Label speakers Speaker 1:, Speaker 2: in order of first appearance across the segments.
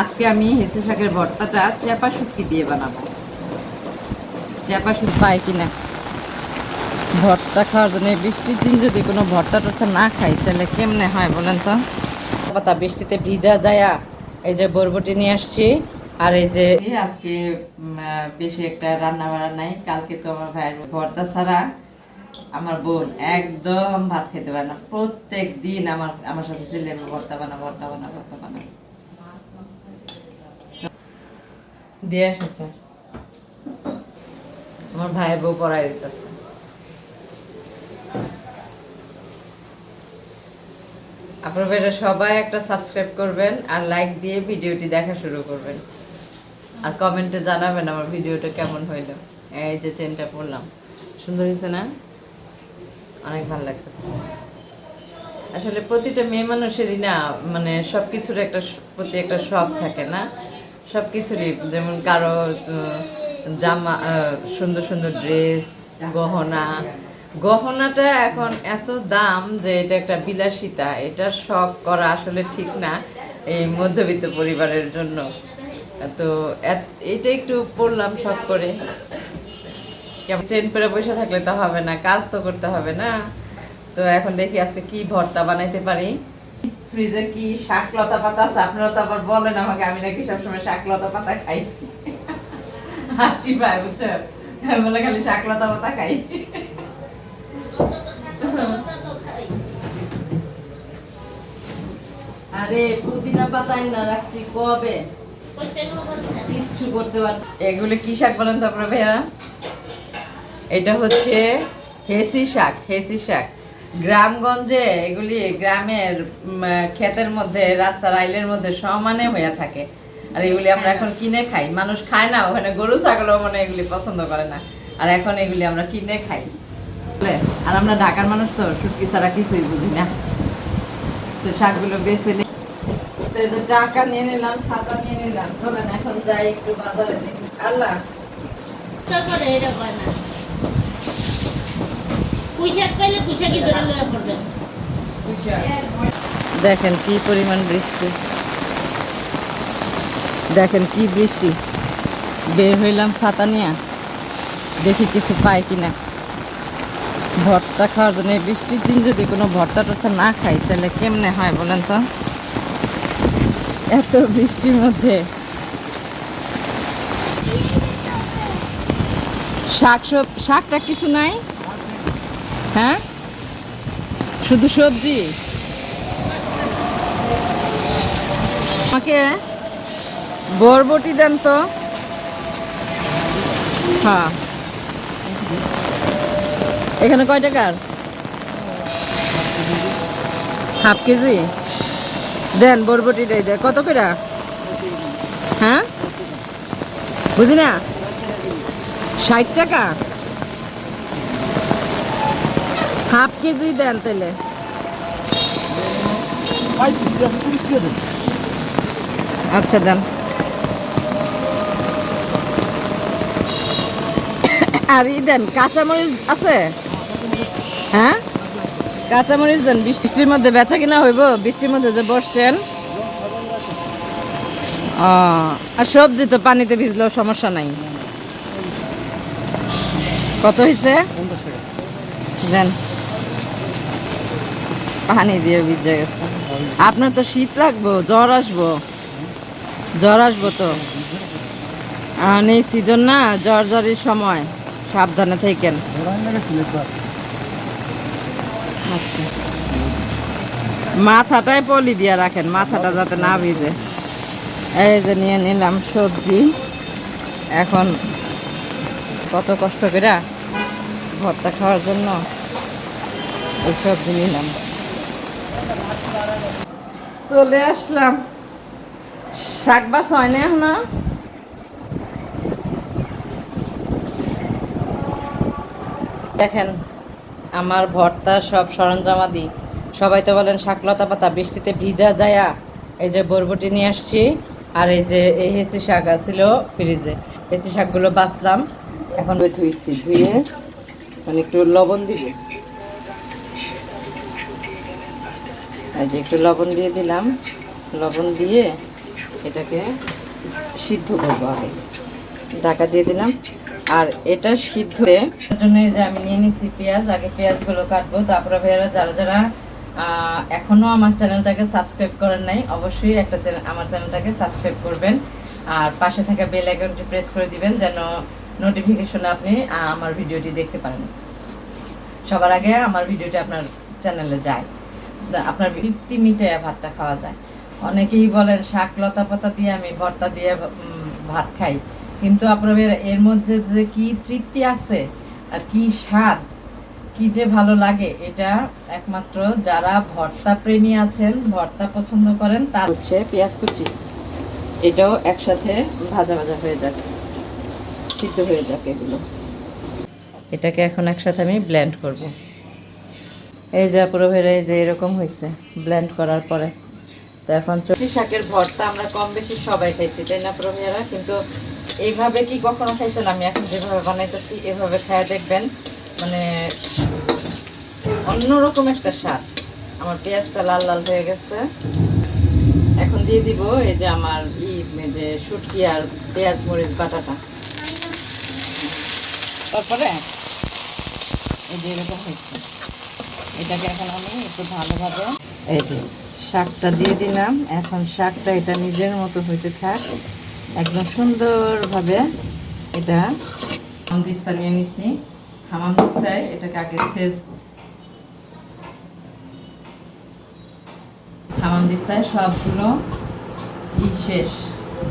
Speaker 1: আজকে আমি হেঁচে শাকের ভর্তাটা চ্যাপা শুটকি দিয়ে বানাবো। চ্যাপা শুটকি পাই কিনা ভর্তা খাওয়ার জন্য, বৃষ্টির দিন যদি কোনো ভর্তা টর্তা না খাই তাহলে কেমনে হয় বলেন তো। পাতা বৃষ্টিতে ভিজা যায়া এই যে বরবটি নিয়ে আসছি। আর এই যে আজকে বেশি একটা রান্না বান্না নাই। কালকে তো আমার ভাইয়ের ভর্তা ছাড়া আমার বোন একদম ভাত খেতে পারে না। প্রত্যেক দিন আমার সাথে ছেলে ভর্তা বানা ভর্তা বানা ভর্তা বানা দিয়ে এসেছে। আমার ভাইয়ের বউ পড়াই দিতেছে। আপনারা সবাই একটা সাবস্ক্রাইব করবেন আর লাইক দিয়ে ভিডিওটি দেখা শুরু করবেন, আর কমেন্টে জানাবেন আমার ভিডিওটা কেমন হইলো। এই যে চেনটা পরলাম, সুন্দর হয়েছে না? অনেক ভালো লাগতেছে। আসলে প্রতিটা মেয়ে মানুষেরই না মানে সবকিছুর একটা প্রতি একটা শখ থাকে না, সবকিছুরই। যেমন কারো জামা, সুন্দর সুন্দর ড্রেস, গহনা। গহনাটা এখন এত দাম যে এটা একটা বিলাসিতা, এটা শখ করা আসলে ঠিক না এই মধ্যবিত্ত পরিবারের জন্য। তো এটা একটু পড়লাম শখ করে। কেমন চেন পরে বসে থাকলে তো হবে না, কাজ তো করতে হবে না। তো এখন দেখি আজকে কি ভর্তা বানাইতে পারি। ফ্রিজে কি শাক লতা পাতা আছে, আপনারা তো আবার বলেন আমাকে আমি নাকি সবসময় শাক লতা পাতা খাই। হাসি পায় বুঝছো, বলে খালি শাক লতা পাতা খাই। আরে পুদিনা পাতা না রাখছি কবে, কিচ্ছু করতে পারছি। এগুলো কি শাক বলেন তো আপনারা ভাইয়া? এটা হচ্ছে হেসি শাক। হেসি শাক গ্রামগঞ্জে, এগুলি গ্রামের ক্ষেতের মধ্যে, রাস্তার আইলের মধ্যে সমানে হয়ে থাকে। আর এগুলি আমরা এখন কিনে খাই, মানুষ খায় না। ওখানে গরু ছাগলও মানে এগুলি পছন্দ করে না, আর এখন এগুলি আমরা কিনে খাই। আর আমরা ঢাকার মানুষ তো শুটকি ছাড়া কিছুই বুঝি না। তো শাকগুলো বেছে নিই, টাকা নিয়ে নিলাম, ছাতা নিয়ে নিলাম। চলেন এখন যাই একটু বাজারে দেখি। আল্লাহ দেখেন কি পরিমাণ বৃষ্টি, দেখেন কি বৃষ্টি। বের হইলাম ছাতা নিয়ে, দেখি কিছু পাই কিনা ভর্তা খাওয়ার জন্য। বৃষ্টির দিন যদি কোনো ভর্তা টর্তা না খাই তাহলে কেমনে হয় বলেন তো। এত বৃষ্টির মধ্যে শাকটা কিছু নাই, হ্যাঁ শুধু সবজি। আমাকে বরবটি দেন তো। হ্যাঁ, এখানে কয় টাকার? হাফ কেজি দেন, বরবটিটাই দেন। কত করে? হ্যাঁ বুঝি না। 60 টাকা হাফ কেজি দেন তাহলে। আচ্ছা দেন। আর দেন কাঁচামরিচ আছে? হ্যাঁ কাঁচামরিচ দেন। বৃষ্টির মধ্যে বেচা কিনা হইব, বৃষ্টির মধ্যে যে বসছেন। আর সবজি তো পানিতে ভিজলেও সমস্যা নাই। কত হয়েছে দেন। পানি দিয়ে ভিজে গেছে। আপনার তো শীত লাগবো, জ্বর আসবো, জ্বর আসবো তো। এই সিজন না, জ্বর জ্বরের সময়, সাবধানে থাকেন। আচ্ছা, মাথাটাই পলি দিয়ে রাখেন, মাথাটা যাতে না ভিজে। এই যে নিয়ে নিলাম সবজি। এখন কত কষ্ট করে ভর্তা খাওয়ার জন্য ওই সবজি নিলাম। চলে আসলাম। শাক বাস হয় না এখন। দেখেন আমার ভর্তা সব সরঞ্জামাদি। সবাই তো বলেন শাকলতা পাতা বৃষ্টিতে ভিজা যায়া এই যে বরবটি নিয়ে আসছি। আর এই যে এই হেঁচি শাক আছিল ফ্রিজে, হেঁচি শাকগুলো বাছলাম, এখন ধুইছি। ধুয়ে মানে একটু লবণ দিব, এই যে একটু লবণ দিয়ে দিলাম। লবণ দিয়ে এটাকে সিদ্ধ করবো আগে, ঢাকা দিয়ে দিলাম। আর এটা সিদ্ধ জন্য যে আমি নিয়ে নিচ্ছি পেঁয়াজ, আগে পেঁয়াজগুলো কাটবো। তারপরে ভাইয়ারা যারা যারা এখনো আমার চ্যানেলটাকে সাবস্ক্রাইব করেন নাই, অবশ্যই আমার চ্যানেলটাকে সাবস্ক্রাইব করবেন, আর পাশে থাকা বেল আইকনটি প্রেস করে দিবেন যেন নোটিফিকেশনে আপনি আমার ভিডিওটি দেখতে পারেন, সবার আগে আমার ভিডিওটি আপনার চ্যানেলে যায়, আপনার তৃপ্তি মিটে ভাতটা খাওয়া যায়। অনেকেই বলেন শাক লতা পাতা দিয়ে আমি ভর্তা দিয়ে ভাত খাই, কিন্তু আপনাদের এর মধ্যে যে কি তৃপ্তি আছে আর কি স্বাদ, কি যে ভালো লাগে, এটা একমাত্র যারা ভর্তা প্রেমী আছেন, ভর্তা পছন্দ করেন, তার হচ্ছে পেঁয়াজ কুচি। এটাও একসাথে ভাজা ভাজা হয়ে যাবে, সিদ্ধ হয়ে যাবে এগুলো। এটাকে এখন একসাথে আমি ব্লেন্ড করব। এই যে পুরো ভেড়ে যে এরকম হয়েছে ব্লেন্ড করার পরে। তো এখন শাকের ভর্তা আমরা কম বেশি সবাই খাইছি, তাই না পুরো ভেড়া? কিন্তু এইভাবে কি কখনো খাইছেন? আমি এখন যেভাবে বানাইতেছি এভাবে খাইয়া দেখবেন, মানে অন্যরকম একটা স্বাদ। আমার পেঁয়াজটা লাল লাল হয়ে গেছে, এখন দিয়ে দিব এই যে আমার যে শুটকি আর পেঁয়াজ মরিচ বাটাটা। তারপরে এই যে এরকম হচ্ছে, এটাকে এখন আমি একটু ভালোভাবে এই যে শাকটা দিয়ে দিলাম। এখন শাকটা এটা নিজের মতো হইতে থাক, একদম সুন্দরভাবে। এটা হামামদিস্তা নিয়ে নিছি, হামামদিস্তায় এটাকে আগে ছেঁচবো। হামামদিস্তায় সবগুলো শেষ,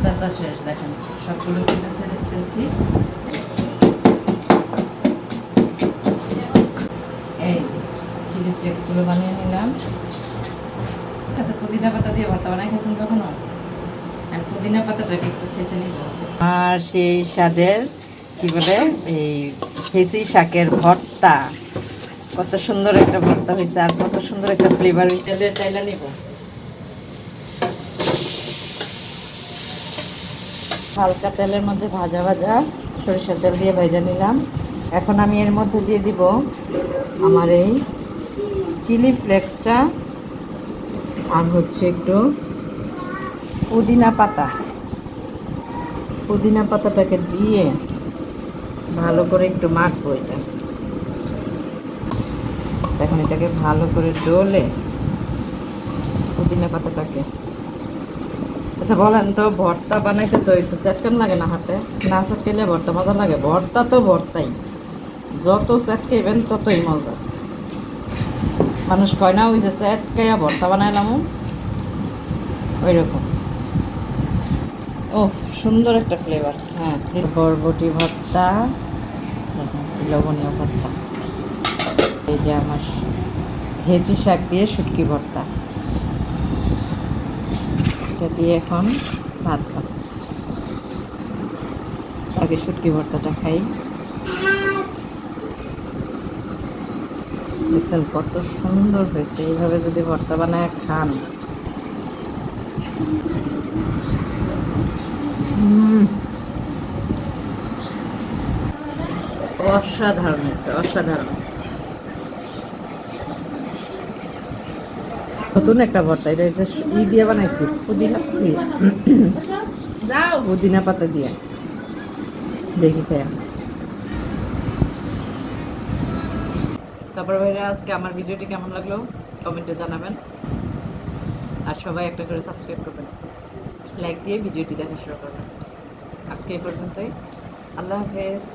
Speaker 1: চেঁচা শেষ, দেখেন সবগুলো চেঁচে ছেড়ে ফেলছি। এই যে চিলি ফ্লেক্সগুলো বানিয়ে নিলাম। পুদিনা পাতা দিয়ে ভর্তা বানাই খেয়েছেন কখনো? আমি পুদিনা পাতাটাকে একটু ছেঁচে নিব। আর সেই স্বাদের কি বলে এই হেঁচি শাকের ভর্তা, কত সুন্দর একটা ভর্তা হয়েছে, আর কত সুন্দর একটা ফ্লেভার হয়েছে। চাইলা নিব হালকা তেলের মধ্যে ভাজা ভাজা সরিষার তেল দিয়ে ভেজে নিলাম। এখন আমি এর মধ্যে দিয়ে দিব আমার এই চিলি ফ্লেক্সটা, আর হচ্ছে একটু পুদিনা পাতা। পুদিনা পাতাটাকে দিয়ে ভালো করে একটু মাখবো এটা। এখন এটাকে ভালো করে ডলে পুদিনা পাতাটাকে। আচ্ছা বলেন তো, ভর্তা বানাইতে তো একটু চ্যাটকান লাগে না হাতে? না চ্যাটকাইলে ভর্তা মজা লাগে? ভর্তা তো ভর্তাই, যত চ্যাটকাইবেন ততই মজা। মানুষ কয় না ওই যে চ্যাটকাইয়া ভর্তা বানাইলাম, ওই রকম। ও সুন্দর একটা ফ্লেভার। হ্যাঁ, বরবটি ভর্তা, দেখুন লবণীয় ভর্তা। এই যে আমার হেঁচি শাক দিয়ে শুটকি ভর্তা, এটা দিয়ে এখন ভাত খাবো। আগে শুটকি ভর্তাটা খাই। দেখছেন কত সুন্দর হয়েছে, এইভাবে যদি ভর্তা বানায় খান। অসাধারণ হয়েছে, অসাধারণ। নতুন একটা ভর্তা, এটা হচ্ছে দিয়ে বানাইছি, পুদিনা দিয়ে, পুদিনা পাতা দিয়ে। দেখি খেয়া। তারপর ভাইরা আজকে আমার ভিডিওটি কেমন লাগলো কমেন্টে জানাবেন, আর সবাই একটা করে সাবস্ক্রাইব করবেন, লাইক দিয়ে ভিডিওটি দেখা শুরু করবেন। আজকে এই পর্যন্তই, আল্লাহ হাফেজ।